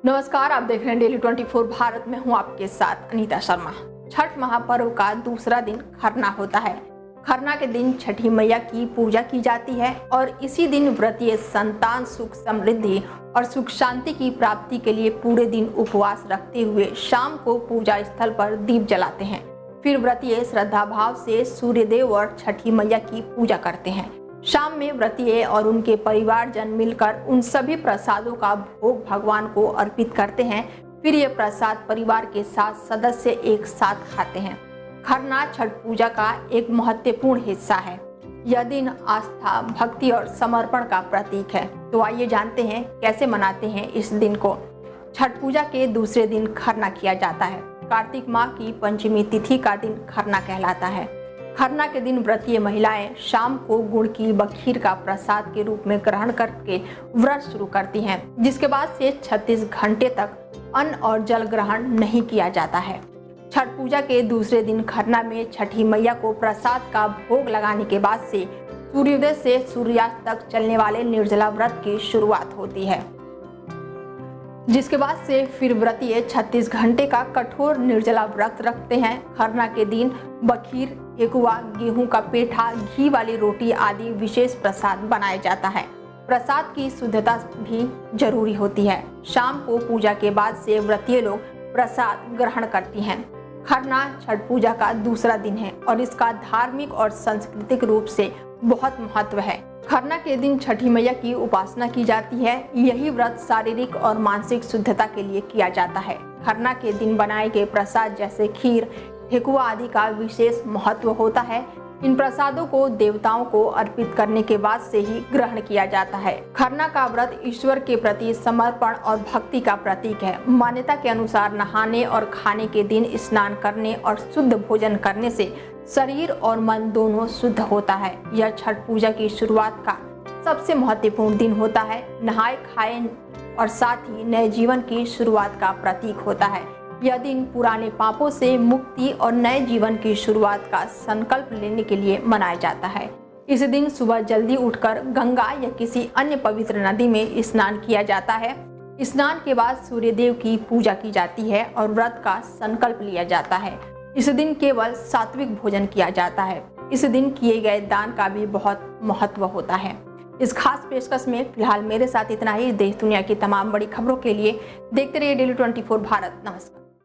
नमस्कार, आप देख रहे हैं डेली 24 भारत में हूं आपके साथ अनीता शर्मा। छठ महापर्व का दूसरा दिन खरना होता है। खरना के दिन छठी मैया की पूजा की जाती है और इसी दिन व्रतीय संतान सुख समृद्धि और सुख शांति की प्राप्ति के लिए पूरे दिन उपवास रखते हुए शाम को पूजा स्थल पर दीप जलाते हैं। फिर व्रतीय श्रद्धा भाव से सूर्यदेव और छठी मैया की पूजा करते हैं। शाम में व्रतीय और उनके परिवारजन मिलकर उन सभी प्रसादों का भोग भगवान को अर्पित करते हैं। फिर ये प्रसाद परिवार के साथ सदस्य एक साथ खाते हैं। खरना छठ पूजा का एक महत्वपूर्ण हिस्सा है। यह दिन आस्था, भक्ति और समर्पण का प्रतीक है। तो आइए जानते हैं कैसे मनाते हैं इस दिन को। छठ पूजा के दूसरे दिन खरना किया जाता है। कार्तिक माह की पंचमी तिथि का दिन खरना कहलाता है। खरना के दिन व्रतीय महिलाएं शाम को गुड़ की बखीर का प्रसाद के रूप में ग्रहण करके व्रत शुरू करती हैं, जिसके बाद से 36 घंटे तक अन्न और जल ग्रहण नहीं किया जाता है। छठ पूजा के दूसरे दिन खरना में छठी मैया को प्रसाद का भोग लगाने के बाद से सूर्योदय से सूर्यास्त तक चलने वाले निर्जला व्रत की शुरुआत होती है, जिसके बाद से फिर व्रतीय 36 घंटे का कठोर निर्जला व्रत रखते हैं। खरना के दिन बखीर, ठेकुआ, गेहूं का पेठा, घी वाली रोटी आदि विशेष प्रसाद बनाया जाता है। प्रसाद की शुद्धता भी जरूरी होती है। शाम को पूजा के बाद से व्रतीय लोग प्रसाद ग्रहण करती हैं। खरना छठ पूजा का दूसरा दिन है और इसका धार्मिक और सांस्कृतिक रूप से बहुत महत्व है। खरना के दिन छठी मैया की उपासना की जाती है। यही व्रत शारीरिक और मानसिक शुद्धता के लिए किया जाता है। खरना के दिन बनाए गए प्रसाद जैसे खीर, ठेकुआ आदि का विशेष महत्व होता है। इन प्रसादों को देवताओं को अर्पित करने के बाद से ही ग्रहण किया जाता है। खरना का व्रत ईश्वर के प्रति समर्पण और भक्ति का प्रतीक है। मान्यता के अनुसार नहाने और खाने के दिन स्नान करने और शुद्ध भोजन करने से शरीर और मन दोनों शुद्ध होता है। यह छठ पूजा की शुरुआत का सबसे महत्वपूर्ण दिन होता है। नहाए खाए और साथ ही नए जीवन की शुरुआत का प्रतीक होता है। यह दिन पुराने पापों से मुक्ति और नए जीवन की शुरुआत का संकल्प लेने के लिए मनाया जाता है। इस दिन सुबह जल्दी उठकर गंगा या किसी अन्य पवित्र नदी में स्नान किया जाता है। स्नान के बाद सूर्यदेव की पूजा की जाती है और व्रत का संकल्प लिया जाता है। इस दिन केवल सात्विक भोजन किया जाता है। इस दिन किए गए दान का भी बहुत महत्व होता है। इस खास पेशकश में फिलहाल मेरे साथ इतना ही। देश दुनिया की तमाम बड़ी खबरों के लिए देखते रहिए डेली 24 भारत। नमस्कार।